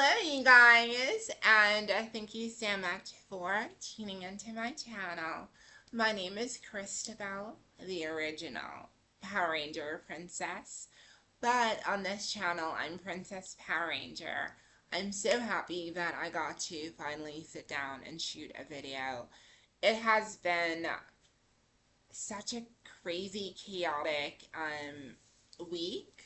Hello, you guys, and thank you so much for tuning into my channel. My name is Christabel, the original Power Ranger princess, but on this channel, I'm Princess Power Ranger. I'm so happy that I got to finally sit down and shoot a video. It has been such a crazy, chaotic week.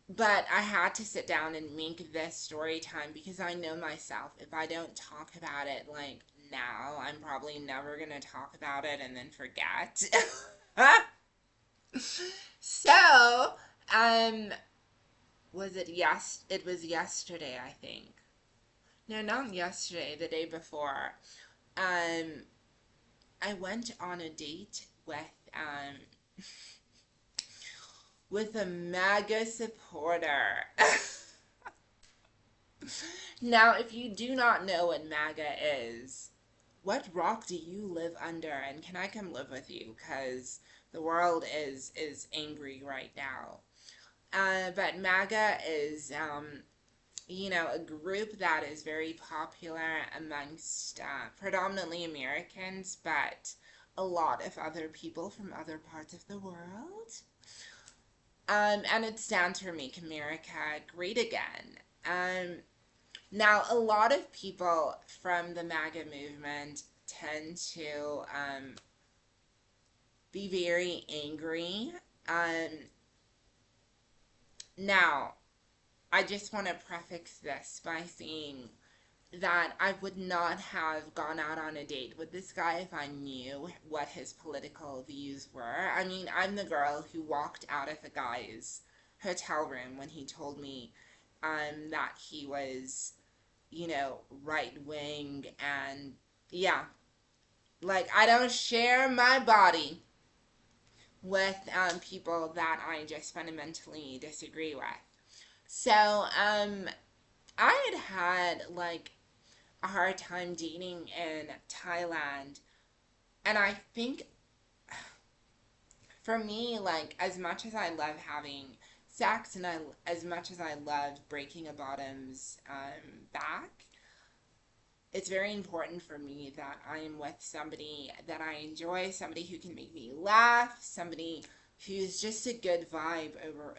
But I had to sit down and make this story time because I know myself. If I don't talk about it like now, I'm probably never gonna talk about it and then forget. So, um, was it it was yesterday, I think. No, not yesterday, the day before. Um, I went on a date with a MAGA supporter. Now, if you do not know what MAGA is, what rock do you live under? And can I come live with you? Because the world is angry right now. But MAGA is, a group that is very popular amongst predominantly Americans, but a lot of other people from other parts of the world. And it stands for Make America Great Again. Now, a lot of people from the MAGA movement tend to be very angry. Now, I just want to prefix this by saying that I would not have gone out on a date with this guy if I knew what his political views were. I mean, I'm the girl who walked out of the guy's hotel room when he told me that he was, right wing, and yeah, like I don't share my body with people that I just fundamentally disagree with. So, I had like a hard time dating in Thailand, and I think for me, like as much as I love having sex and as much as I love breaking a bottom's back, it's very important for me that I'm with somebody that I enjoy, somebody who can make me laugh, somebody who's just a good vibe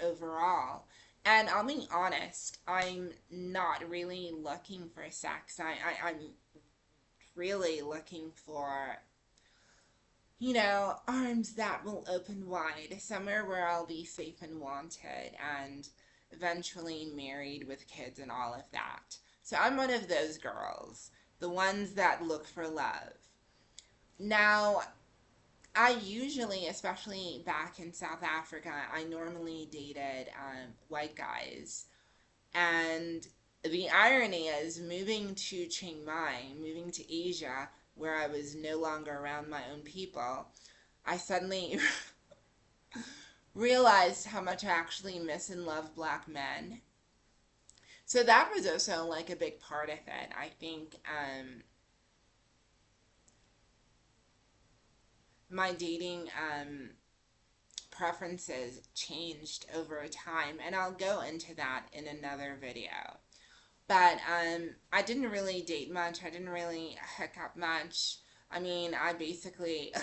overall. And I'll be honest, I'm not really looking for sex. I'm really looking for, arms that will open wide, somewhere where I'll be safe and wanted, and eventually married with kids and all of that. So I'm one of those girls, the ones that look for love. Now, I usually, especially back in South Africa, I normally dated white guys. And the irony is, moving to Chiang Mai, moving to Asia, where I was no longer around my own people, I suddenly realized how much I actually miss and love black men. So that was also like a big part of it. I think my dating preferences changed over time, and I'll go into that in another video. But I didn't really date much. I didn't really hook up much. I mean, I basically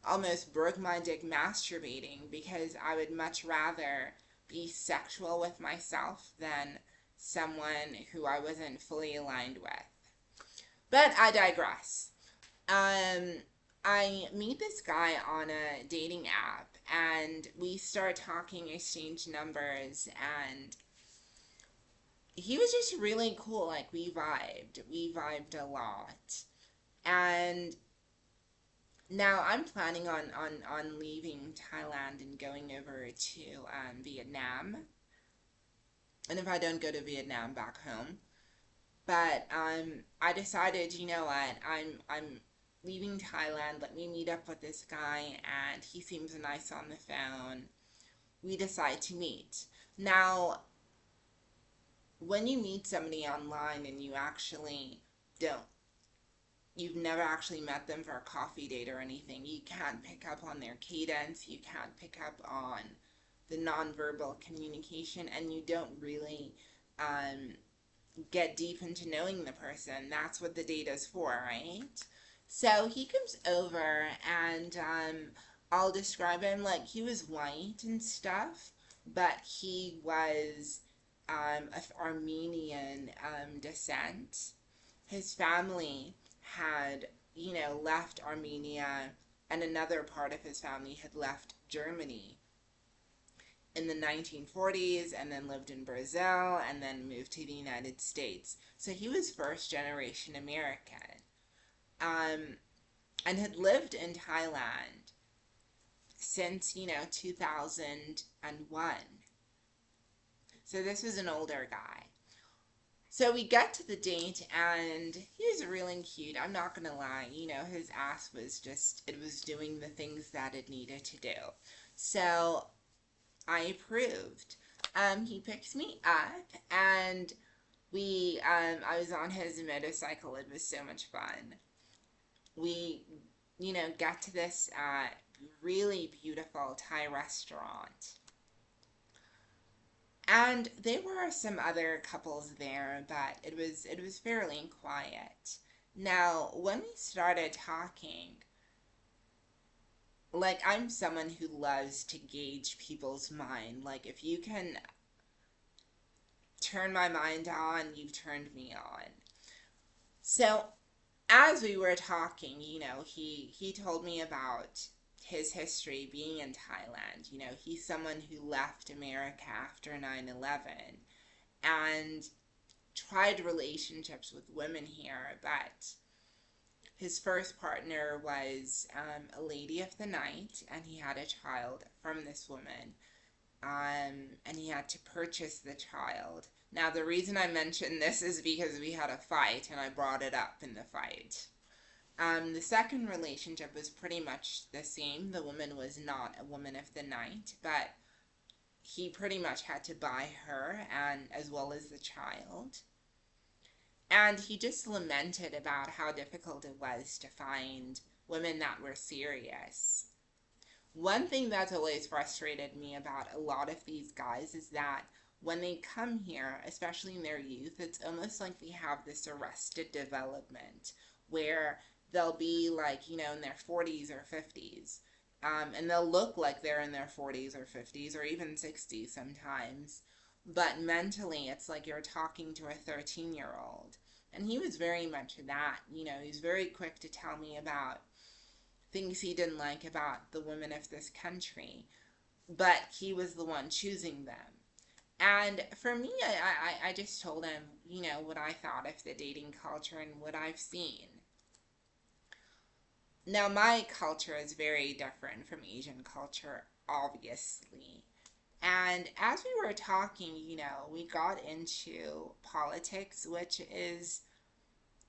almost broke my dick masturbating because I would much rather be sexual with myself than someone who I wasn't fully aligned with. But I digress. Um, I meet this guy on a dating app, and we start talking, exchange numbers, and he was just really cool. Like we vibed a lot. And now I'm planning on leaving Thailand and going over to Vietnam. And if I don't go to Vietnam, back home. But I decided, you know what, I'm leaving Thailand. Let me meet up with this guy, and he seems nice on the phone. We decide to meet. Now, when you meet somebody online and don't you've never actually met them for a coffee date or anything, you can't pick up on their cadence, you can't pick up on the nonverbal communication, and you don't really get deep into knowing the person. That's what the data's for, right? So he comes over and I'll describe him like he was white and stuff, but he was of Armenian descent. His family had, left Armenia, and another part of his family had left Germany in the 1940s and then lived in Brazil and then moved to the United States. So he was first generation American, um, and had lived in Thailand since, 2001. So this was an older guy. So we get to the date and he was really cute. I'm not gonna lie, his ass was just, it was doing the things that it needed to do. So I approved. He picks me up and I was on his motorcycle. It was so much fun. We, got to this really beautiful Thai restaurant. And there were some other couples there, but it was fairly quiet. Now, when we started talking, like I'm someone who loves to gauge people's mind. Like if you can turn my mind on, you've turned me on. So as we were talking, he told me about his history being in Thailand. He's someone who left America after 9/11 and tried relationships with women here, but his first partner was a lady of the night, and he had a child from this woman, and he had to purchase the child. Now, the reason I mention this is because we had a fight, and I brought it up in the fight. The second relationship was pretty much the same. The woman was not a woman of the night, but he pretty much had to buy her and as well as the child. And he just lamented about how difficult it was to find women that were serious. One thing that's always frustrated me about a lot of these guys is that when they come here, especially in their youth, it's almost like they have this arrested development where they'll be like, in their 40s or 50s. And they'll look like they're in their 40s or 50s or even 60s sometimes. But mentally, it's like you're talking to a 13-year-old. And he was very much that. He's very quick to tell me about things he didn't like about the women of this country. But he was the one choosing them. And for me, I just told him, what I thought of the dating culture and what I've seen. Now, my culture is very different from Asian culture, obviously. And as we were talking, we got into politics, which is,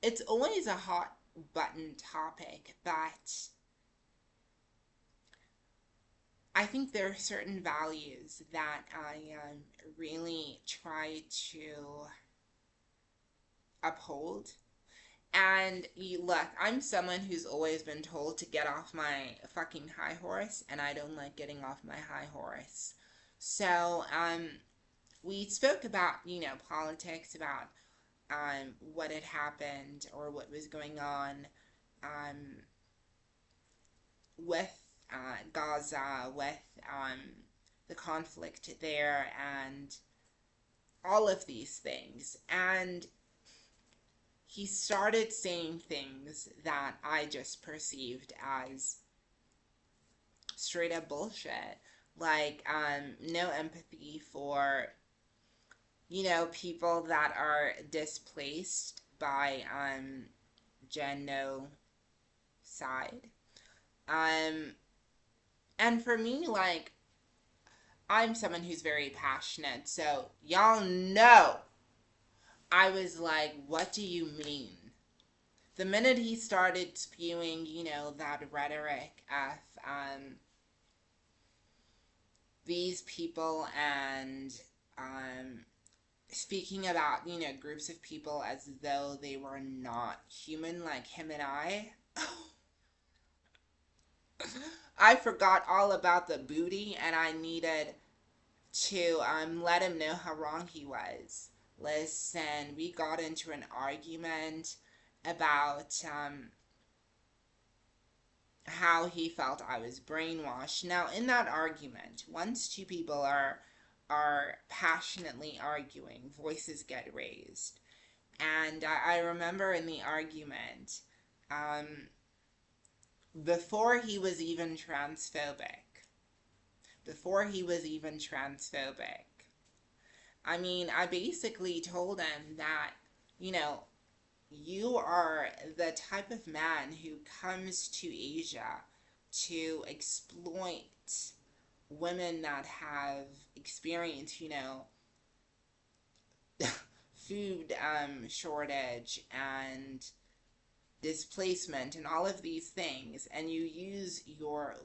it's always a hot button topic, but I think there are certain values that I really try to uphold. And look, I'm someone who's always been told to get off my fucking high horse, and I don't like getting off my high horse. So, we spoke about, politics, about what had happened or what was going on um, with Gaza, with the conflict there, and all of these things. And he started saying things that I just perceived as straight up bullshit. Like, no empathy for, people that are displaced by genocide. Um, and for me, like, I'm someone who's very passionate, so y'all know I was like, what do you mean? The minute he started spewing, that rhetoric of these people and speaking about, groups of people as though they were not human like him and I forgot all about the booty and I needed to let him know how wrong he was. listen, we got into an argument about how he felt I was brainwashed. Now, in that argument, once two people are passionately arguing, voices get raised. And I remember in the argument, um, before he was even transphobic, before he was even transphobic, I mean, I basically told him that, you know, you are the type of man who comes to Asia to exploit women that have experienced, food shortage and displacement and all of these things, and you use your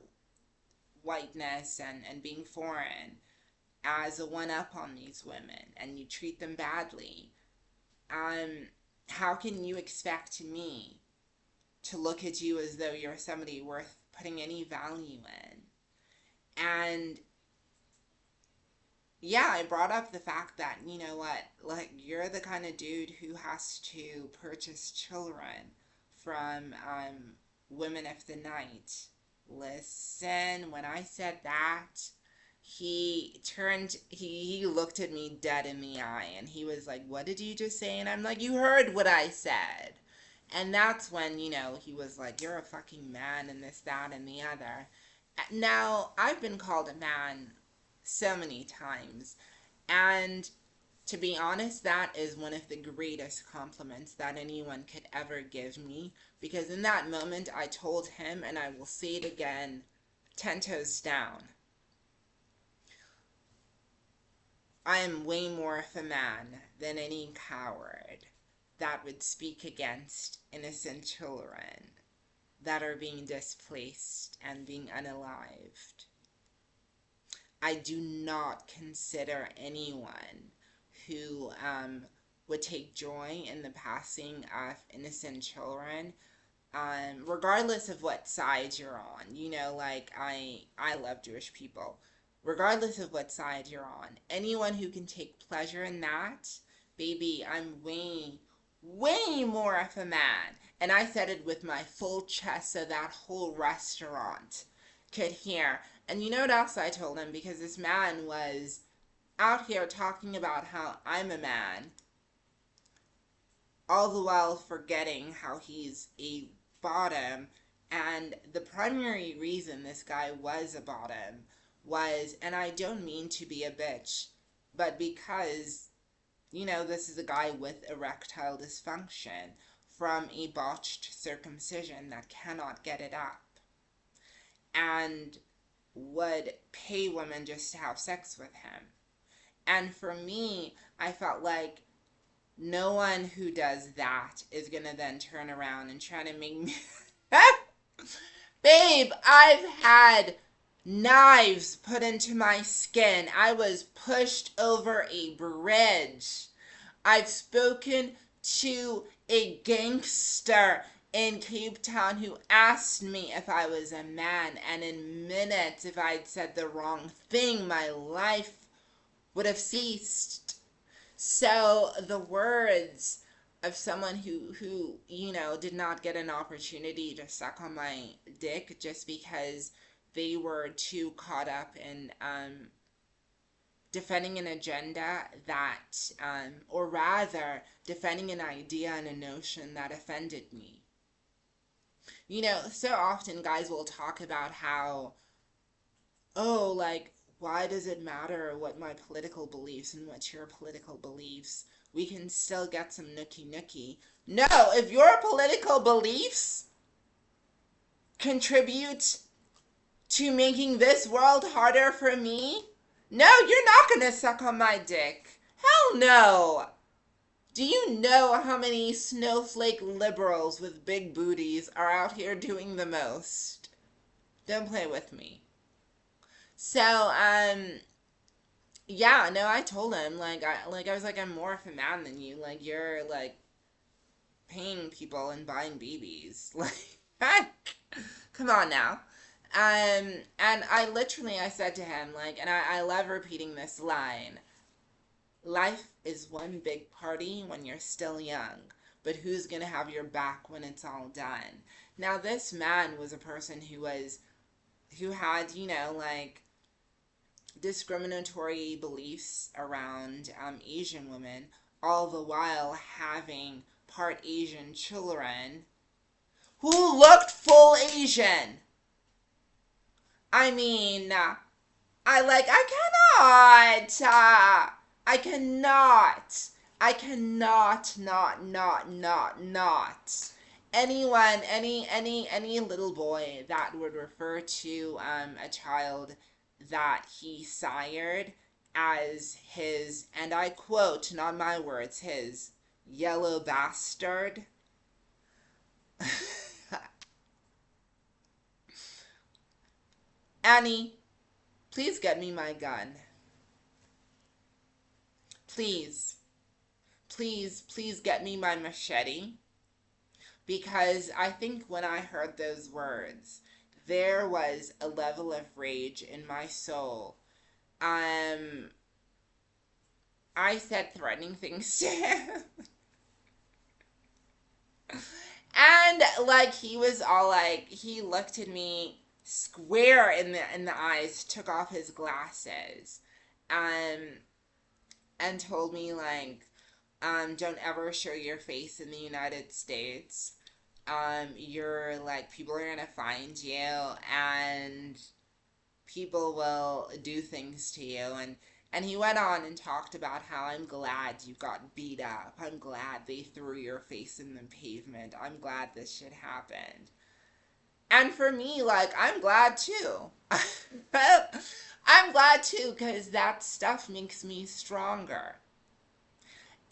whiteness and being foreign as a one up on these women and you treat them badly. Um, how can you expect me to look at you as though you're somebody worth putting any value in? And yeah, I brought up the fact that, you know what, like, you're the kind of dude who has to purchase children from women of the night. Listen, when I said that, he looked at me dead in the eye and he was like, "What did you just say?" And I'm like, "You heard what I said." And that's when, he was like, "You're a fucking man," and this, that, and the other. Now, I've been called a man so many times. And to be honest, that is one of the greatest compliments that anyone could ever give me. Because in that moment, I told him, and I will say it again, 10 toes down, I am way more of a man than any coward that would speak against innocent children that are being displaced and being unalived. I do not consider anyone who would take joy in the passing of innocent children, regardless of what side you're on. Like, I love Jewish people. Regardless of what side you're on, anyone who can take pleasure in that, baby, I'm way, way more of a man. And I said it with my full chest so that whole restaurant could hear. And you know what else I told him? Because this man was out here talking about how I'm a man, all the while forgetting how he's a bottom. And the primary reason this guy was a bottom was, and I don't mean to be a bitch, but because, this is a guy with erectile dysfunction from a botched circumcision that cannot get it up, and would pay women just to have sex with him. And for me, I felt like no one who does that is gonna then turn around and try to make me. Babe, I've had knives put into my skin. I was pushed over a bridge. I've spoken to a gangster in Cape Town who asked me if I was a man, and in minutes, if I'd said the wrong thing, my life would have ceased. So the words of someone who did not get an opportunity to suck on my dick just because they were too caught up in defending an agenda that, or rather, defending an idea and a notion that offended me. So often guys will talk about how, oh, like, why does it matter what my political beliefs and what your political beliefs? We can still get some nookie nookie. No, if your political beliefs contribute to making this world harder for me, no, you're not gonna suck on my dick. Hell no. Do you know how many snowflake liberals with big booties are out here doing the most? Don't play with me. So, yeah, no, I told him, I was like, I'm more of a man than you. Like, you're, like, paying people and buying babies. Like, come on now. And I said to him, like, and I love repeating this line, Life is one big party when you're still young, but who's going to have your back when it's all done? Now, this man was a person who had, like discriminatory beliefs around Asian women, all the while having part Asian children who looked full Asian. I mean, I cannot, not. Anyone, any little boy that would refer to a child that he sired as his, and I quote, not my words, his yellow bastard. Annie, please get me my gun. Please, please get me my machete. Because I think when I heard those words, there was a level of rage in my soul. Um, I said threatening things to him. And like he was all like, he looked at me square in the eyes, took off his glasses, um, and told me like, don't ever show your face in the United States. You're like, people are gonna find you, and people will do things to you. And he went on and talked about how I'm glad you got beat up. I'm glad they threw your face in the pavement. I'm glad this shit happened. And for me, like, I'm glad too. I'm glad too, because that stuff makes me stronger.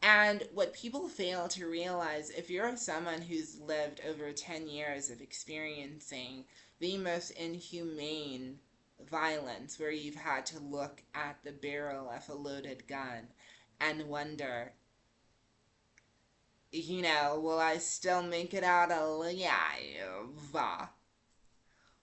And what people fail to realize, if you're someone who's lived over 10 years of experiencing the most inhumane violence, where you've had to look at the barrel of a loaded gun and wonder, will I still make it out alive?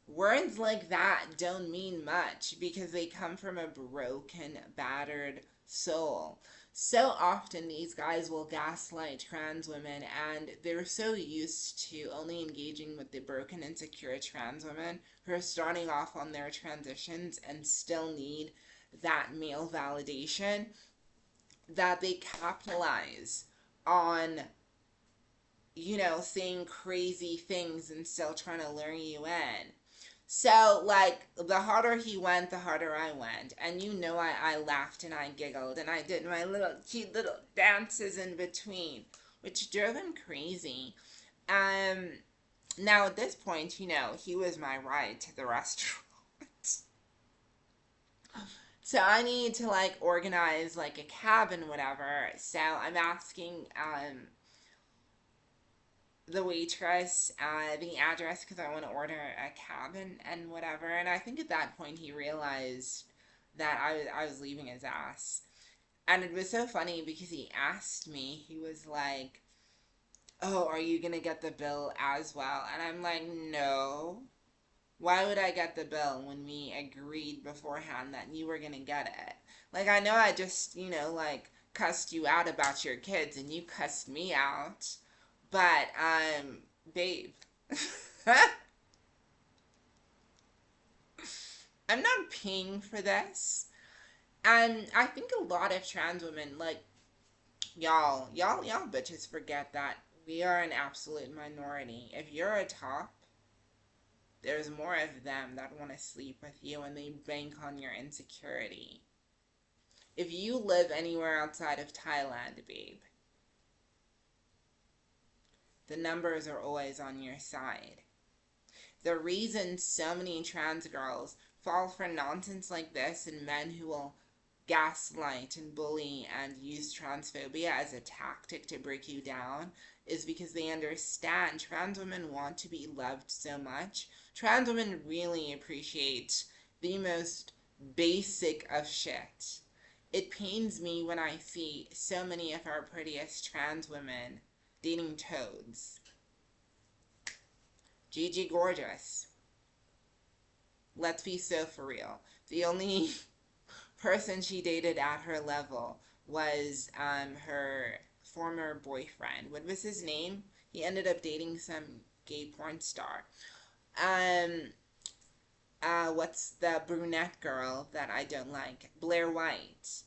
Words like that don't mean much because they come from a broken, battered soul. So often these guys will gaslight trans women, and they're so used to only engaging with the broken, insecure trans women who are starting off on their transitions and still need that male validation, that they capitalize on, saying crazy things and still trying to lure you in. So, like, the harder he went, the harder I went. And I laughed and I giggled and I did my little cute little dances in between, which drove him crazy. Um, Now at this point, he was my ride to the restaurant. So I need to, like, organize, like, a cab and whatever. So I'm asking, the waitress the address because I want to order a cab and whatever. And I think at that point he realized that I was leaving his ass. And it was so funny because he asked me, he was like, "Oh, are you going to get the bill as well?" And I'm like, "No. Why would I get the bill when we agreed beforehand that you were going to get it? Like, I know I just, like, cussed you out about your kids and you cussed me out. But, babe, I'm not paying for this." And I think a lot of trans women, like, y'all bitches forget that we are an absolute minority. If you're a top, there's more of them that want to sleep with you and they bank on your insecurity. If you live anywhere outside of Thailand, babe, the numbers are always on your side. The reason so many trans girls fall for nonsense like this and men who will gaslight and bully and use transphobia as a tactic to break you down is because they understand trans women want to be loved so much. Trans women really appreciate the most basic of shit. It pains me when I see so many of our prettiest trans women dating toads. Gigi Gorgeous. Let's be so for real. The only person she dated at her level was her former boyfriend. What was his name? He ended up dating some gay porn star. Um, what's the brunette girl that I don't like? Blair White.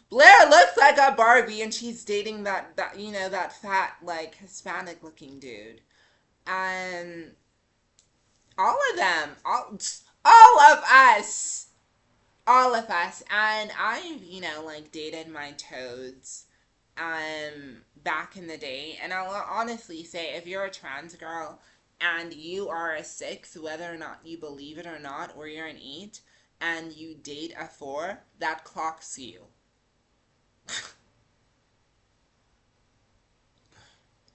Blair looks like a Barbie, and she's dating that fat like Hispanic looking dude. And all of them, all of us, and I've like dated my toads, back in the day, and I'll honestly say if you're a trans girl and you are a 6, whether or not you believe it or not, or you're an 8, and you date a 4, that clocks you.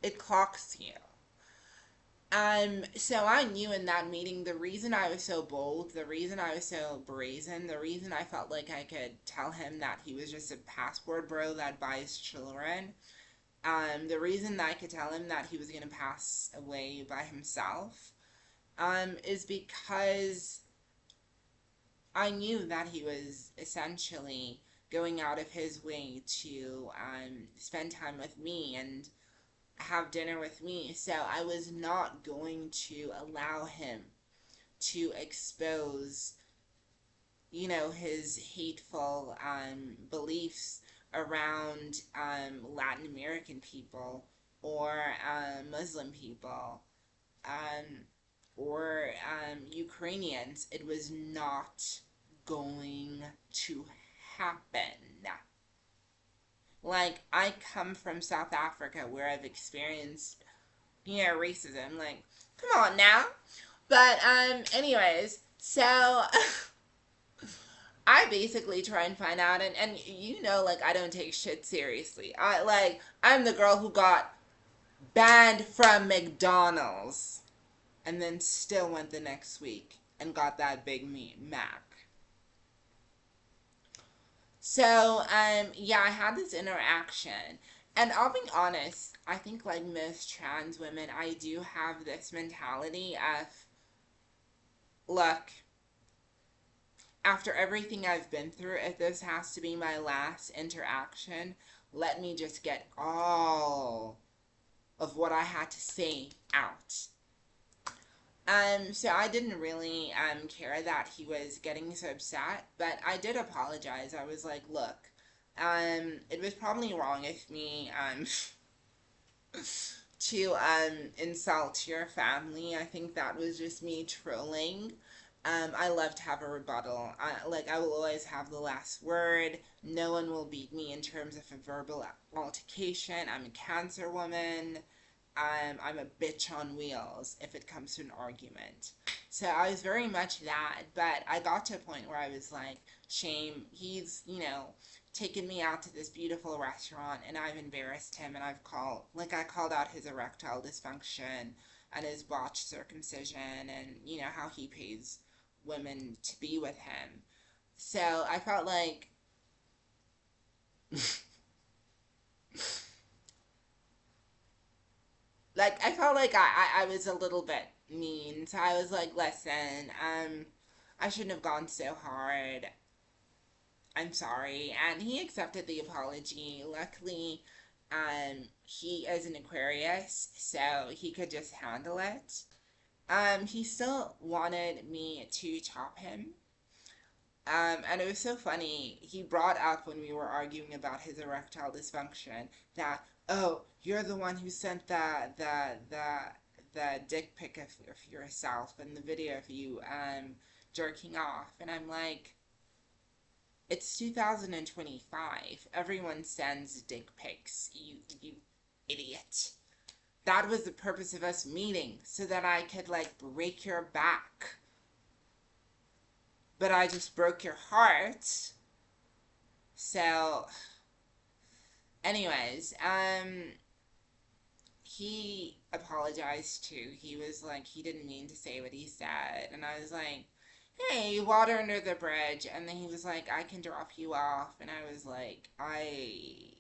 It clocks you. So I knew in that meeting the reason I was so bold, the reason I was so brazen, the reason I felt like I could tell him that he was just a passport bro that buys children, the reason that I could tell him that he was gonna pass away by himself, is because I knew that he was essentially going out of his way to spend time with me and have dinner with me. So I was not going to allow him to expose, his hateful beliefs around Latin American people or Muslim people, um, or Ukrainians. It was not going to happen. Like, I come from South Africa where I've experienced, racism. Like, come on now. But, anyways, so I basically try and find out, and like, I don't take shit seriously. I'm the girl who got banned from McDonald's and then still went the next week and got that Big Mac. So, yeah, I had this interaction. And I'll be honest, I think like most trans women, I do have this mentality of, look, after everything I've been through, if this has to be my last interaction, let me just get all of what I had to say out. So I didn't really care that he was getting so upset, but I did apologize. I was like, look, it was probably wrong of me to insult your family. I think that was just me trolling. I love to have a rebuttal. I will always have the last word. No one will beat me in terms of a verbal altercation. I'm a Cancer woman. I'm a bitch on wheels if it comes to an argument. So I was very much that, but I got to a point where I was like, shame, he's, taken me out to this beautiful restaurant and I've embarrassed him and I called out his erectile dysfunction and his botched circumcision and, how he pays women to be with him. So I felt like I felt like I was a little bit mean. So I was like, listen, I shouldn't have gone so hard. I'm sorry. And he accepted the apology. Luckily, he is an Aquarius, so he could just handle it. He still wanted me to chop him. And it was so funny. He brought up when we were arguing about his erectile dysfunction that, oh, you're the one who sent the dick pic of yourself and the video of you jerking off. And I'm like, it's 2025. Everyone sends dick pics. You idiot. That was the purpose of us meeting, so that I could like break your back. But I just broke your heart. So, anyways, he apologized too. He was like, he didn't mean to say what he said. And I was like, hey, water under the bridge. And then he was like, I can drop you off. And I was like, I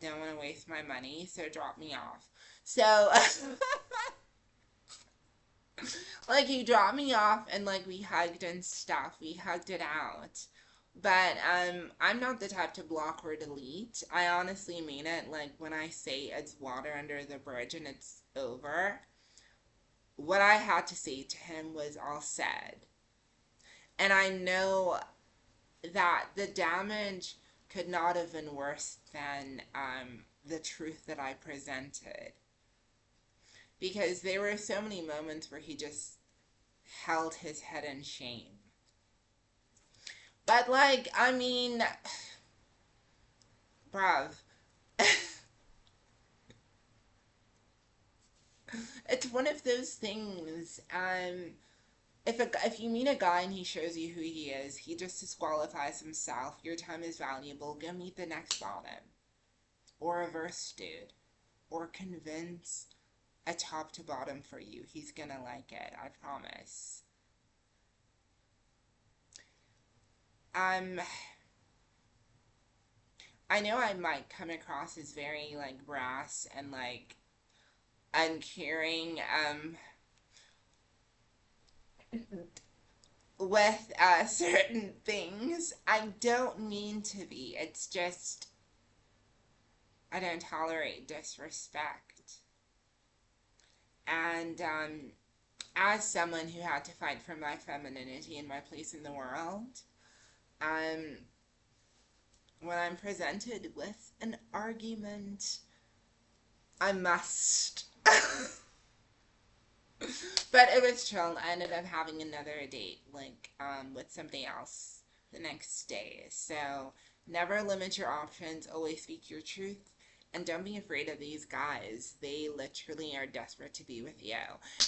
don't want to waste my money, so drop me off. So, like, he dropped me off and, like, we hugged and stuff. We hugged it out. But I'm not the type to block or delete. I honestly mean it. Like when I say it's water under the bridge and it's over, what I had to say to him was all said. And I know that the damage could not have been worse than the truth that I presented. Because there were so many moments where he just held his head in shame. But, like, I mean, bruv, it's one of those things. If you meet a guy and he shows you who he is, he just disqualifies himself. Your time is valuable. Go meet the next bottom, or reverse dude, or convince a top to bottom for you. He's gonna like it. I promise. Um, I know I might come across as very like brass and like uncaring. With certain things. I don't mean to be. It's just I don't tolerate disrespect. And as someone who had to fight for my femininity and my place in the world, um, when I'm presented with an argument, I must. But it was chill. I ended up having another date, like, with somebody else the next day. So never limit your options. Always speak your truth. And don't be afraid of these guys. They literally are desperate to be with you.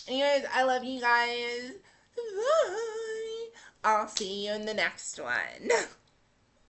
Anyways, I love you guys. Bye. I'll see you in the next one.